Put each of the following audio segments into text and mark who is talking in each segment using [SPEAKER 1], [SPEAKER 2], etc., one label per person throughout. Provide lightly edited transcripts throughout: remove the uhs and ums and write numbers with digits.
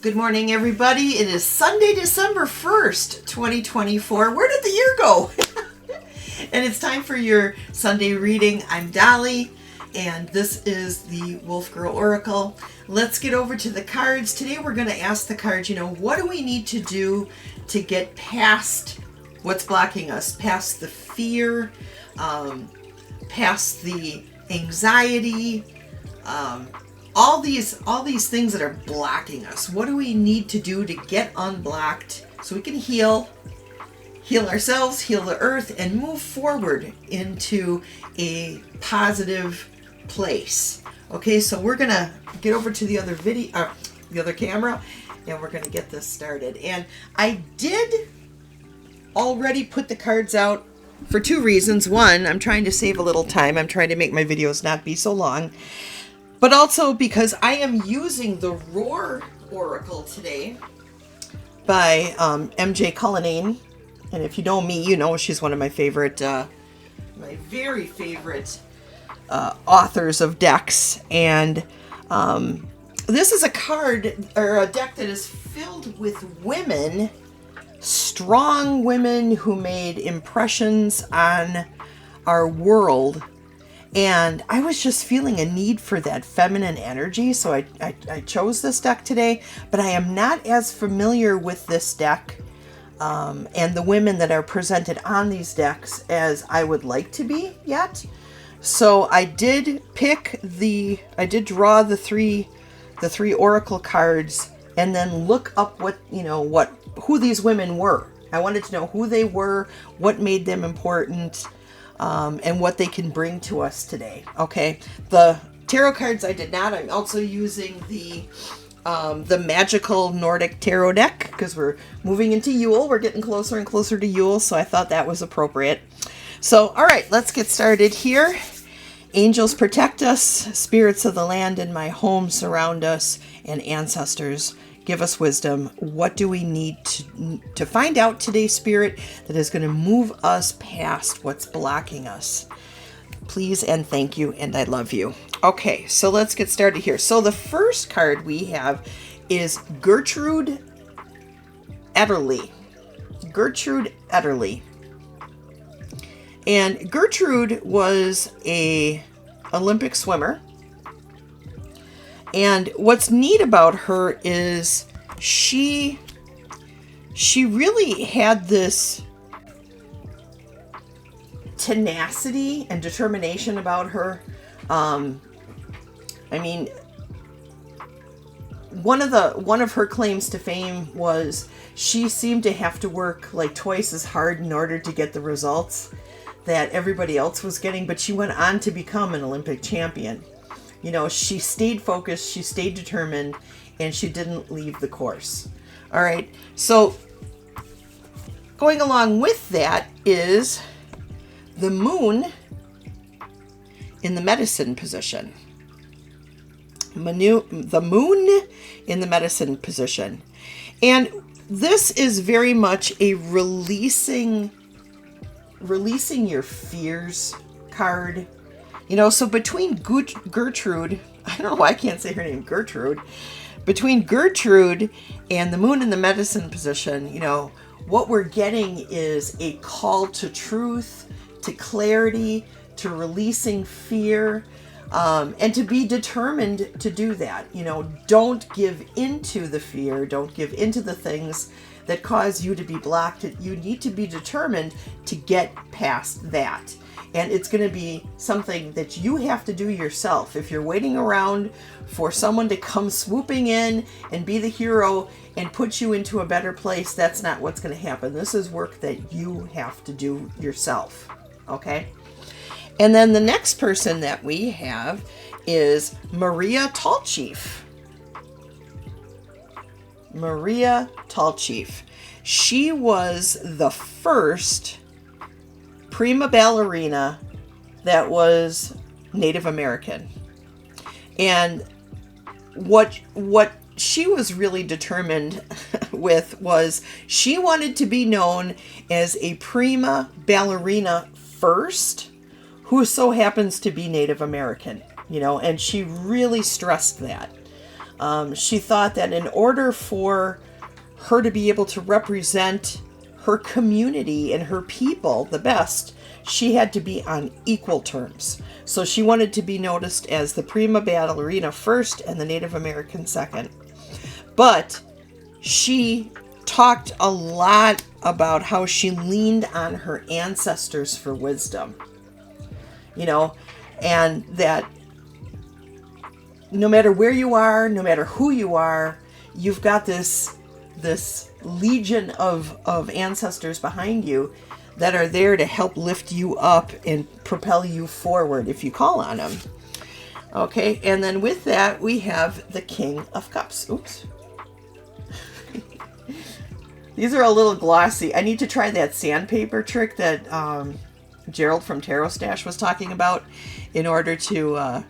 [SPEAKER 1] Good morning, everybody. It is Sunday, December 1st, 2024. Where did the year go? And it's time for your Sunday reading. I'm Dolly, and this is the Wolf Girl Oracle. Let's get over to the cards. Today we're going to ask the cards, what do we need to do to get past what's blocking us, past the fear, past the anxiety, all these things that are blocking us. What do we need to do to get unblocked so we can heal ourselves, heal the earth, and move forward into a positive place? Okay, so we're gonna get over to the other camera, and we're gonna get this started. And I did already put the cards out for two reasons. One, I'm trying to save a little time. I'm trying to make my videos not be so long. But also because I am using the Roar Oracle today by MJ Cullinane. And if you know me, you know she's one of my favorite, my very favorite authors of decks. And this is a card or a deck that is filled with women, strong women who made impressions on our world. And I was just feeling a need for that feminine energy, so I chose this deck today. But I am not as familiar with this deck and the women that are presented on these decks as I would like to be yet. So I did draw the three oracle cards, and then look up who these women were. I wanted to know who they were, what made them important, and what they can bring to us today. Okay, the tarot cards I did not. I'm also using the magical Nordic tarot deck because we're moving into Yule. We're getting closer and closer to Yule, so I thought that was appropriate. So, all right, let's get started here. Angels protect us, spirits of the land and my home surround us, and ancestors give us wisdom. What do we need to find out today, Spirit, that is going to move us past what's blocking us? Please and thank you, and I love you. Okay, so let's get started here. So the first card we have is Gertrude Ederle. Gertrude Ederle. And Gertrude was a Olympic swimmer. And what's neat about her is she really had this tenacity and determination about her. I mean, one of her claims to fame was she seemed to have to work like twice as hard in order to get the results that everybody else was getting, but she went on to become an Olympic champion. She stayed focused, she stayed determined, and she didn't leave the course. All right, so going along with that is the moon in the medicine position. The moon in the medicine position. And this is very much a releasing your fears card. So between Gertrude, I don't know why I can't say her name, Gertrude. Between Gertrude and the moon in the medicine position, what we're getting is a call to truth, to clarity, to releasing fear, and to be determined to do that. Don't give into the fear, don't give into the things that cause you to be blocked. You need to be determined to get past that. And it's going to be something that you have to do yourself. If you're waiting around for someone to come swooping in and be the hero and put you into a better place, that's not what's going to happen. This is work that you have to do yourself. Okay? And then the next person that we have is Maria Tallchief. Maria Tallchief. She was the first prima ballerina that was Native American. And what she was really determined with was she wanted to be known as a prima ballerina first, who so happens to be Native American, and she really stressed that. She thought that in order for her to be able to represent her community and her people the best, she had to be on equal terms. So she wanted to be noticed as the prima ballerina first and the Native American second. But she talked a lot about how she leaned on her ancestors for wisdom, and that no matter where you are, no matter who you are, you've got this legion of ancestors behind you that are there to help lift you up and propel you forward if you call on them. Okay, and then with that, we have the King of Cups. Oops. These are a little glossy. I need to try that sandpaper trick that Gerald from Tarot Stash was talking about in order to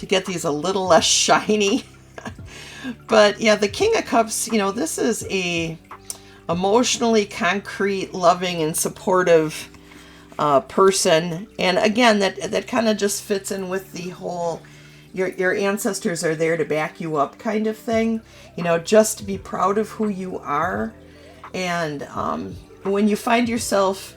[SPEAKER 1] get these a little less shiny. But yeah, the King of Cups, this is a emotionally concrete, loving, and supportive person. And again, that kind of just fits in with the whole your ancestors are there to back you up kind of thing. Just be proud of who you are. And when you find yourself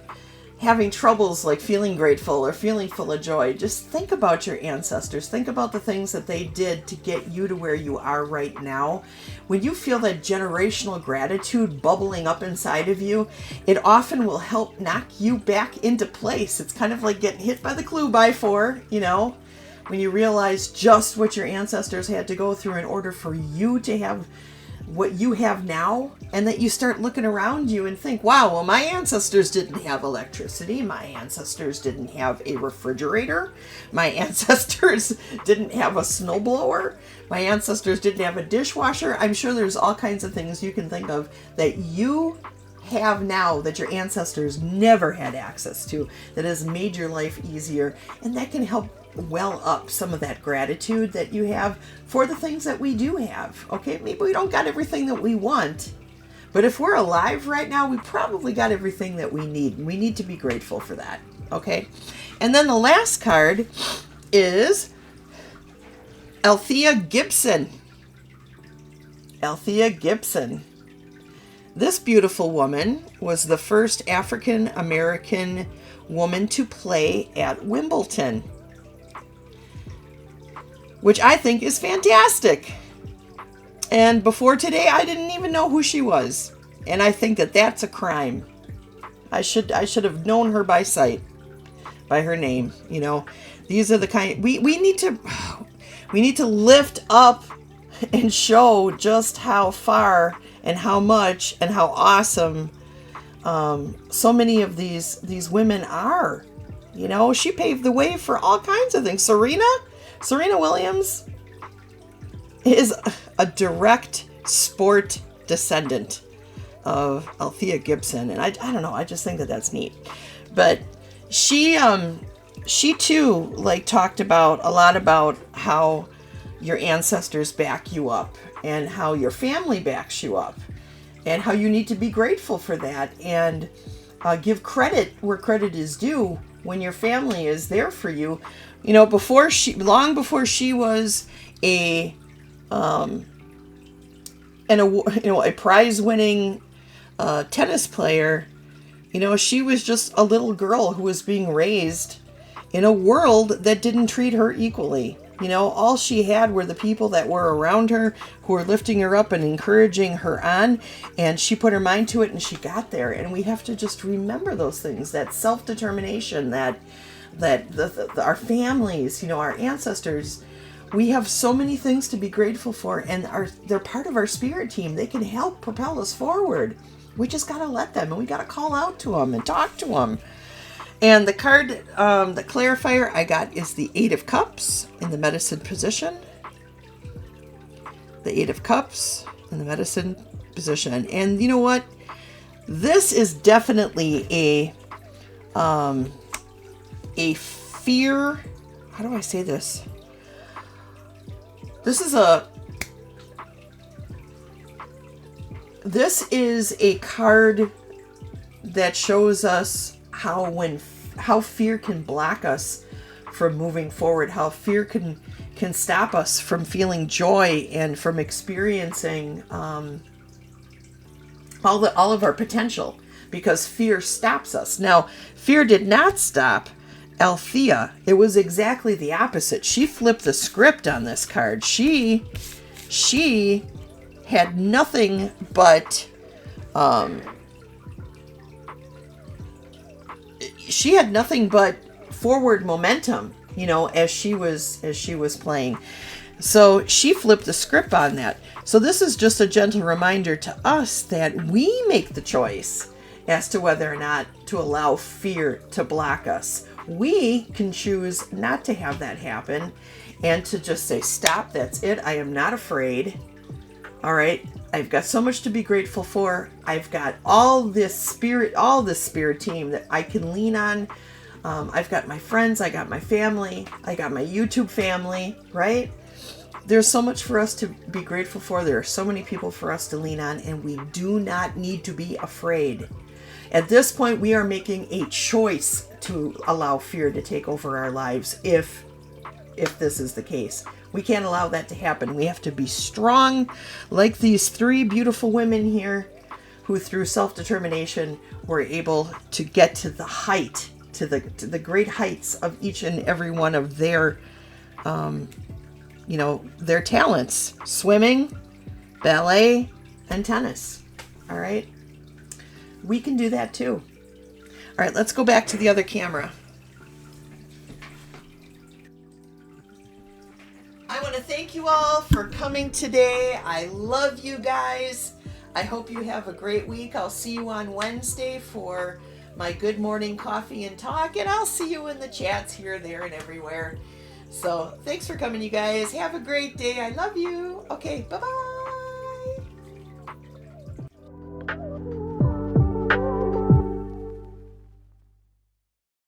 [SPEAKER 1] having troubles like feeling grateful or feeling full of joy, just think about your ancestors. Think about the things that they did to get you to where you are right now. When you feel that generational gratitude bubbling up inside of you, it often will help knock you back into place. It's kind of like getting hit by the clue by four, when you realize just what your ancestors had to go through in order for you to have what you have now, and that you start looking around you and think, wow, well, my ancestors didn't have electricity. My ancestors didn't have a refrigerator. My ancestors didn't have a snowblower. My ancestors didn't have a dishwasher. I'm sure there's all kinds of things you can think of that you have now that your ancestors never had access to, that has made your life easier, and that can help well up some of that gratitude that you have for the things that we do have. Okay, maybe we don't got everything that we want, but if we're alive right now, we probably got everything that we need. We need to be grateful for that. Okay, and then the last card is Althea Gibson. Althea Gibson. This beautiful woman was the first African American woman to play at Wimbledon, which I think is fantastic. And before today, I didn't even know who she was. And I think that that's a crime. I should have known her by sight, by her name. These are the kind we need to lift up and show just how far and how much and how awesome so many of these women are. She paved the way for all kinds of things. Serena Williams is a direct sport descendant of Althea Gibson, and I don't know, I just think that that's neat. But she too talked a lot about how your ancestors back you up and how your family backs you up and how you need to be grateful for that and give credit where credit is due when your family is there for you. Long before she was a prize-winning tennis player, she was just a little girl who was being raised in a world that didn't treat her equally. All she had were the people that were around her who were lifting her up and encouraging her on, and she put her mind to it and she got there. And we have to just remember those things, that self-determination, that our families, our ancestors, we have so many things to be grateful for, and they're part of our spirit team. They can help propel us forward. We just got to let them, and we got to call out to them and talk to them. And the card, the clarifier I got is the Eight of Cups in the medicine position. The Eight of Cups in the medicine position. And you know what? This is definitely a fear. How do I say this? This is a card that shows us how fear can block us from moving forward, how fear can can stop us from feeling joy and from experiencing all of our potential, because fear stops us. Now, fear did not stop Althea. It was exactly the opposite. She flipped the script on this card. She had nothing but forward momentum, you know, as she was playing. So she flipped the script on that. So this is just a gentle reminder to us that we make the choice as to whether or not to allow fear to block us. We can choose not to have that happen and to just say, stop, that's it. I am not afraid. All right. I've got so much to be grateful for. I've got all this spirit team that I can lean on. I've got my friends. I got my family. I got my YouTube family, right? There's so much for us to be grateful for. There are so many people for us to lean on, and we do not need to be afraid. At this point, we are making a choice to allow fear to take over our lives if this is the case. We can't allow that to happen. We have to be strong, like these three beautiful women here who, through self-determination, were able to get to the height, to the great heights of each and every one of their their talents: swimming, ballet, and tennis. All right. We can do that too. All right, let's go back to the other camera. I want to thank you all for coming today. I love you guys. I hope you have a great week. I'll see you on Wednesday for my Good Morning Coffee and Talk, and I'll see you in the chats here, there, and everywhere. So thanks for coming, you guys. Have a great day. I love you. Okay, bye-bye.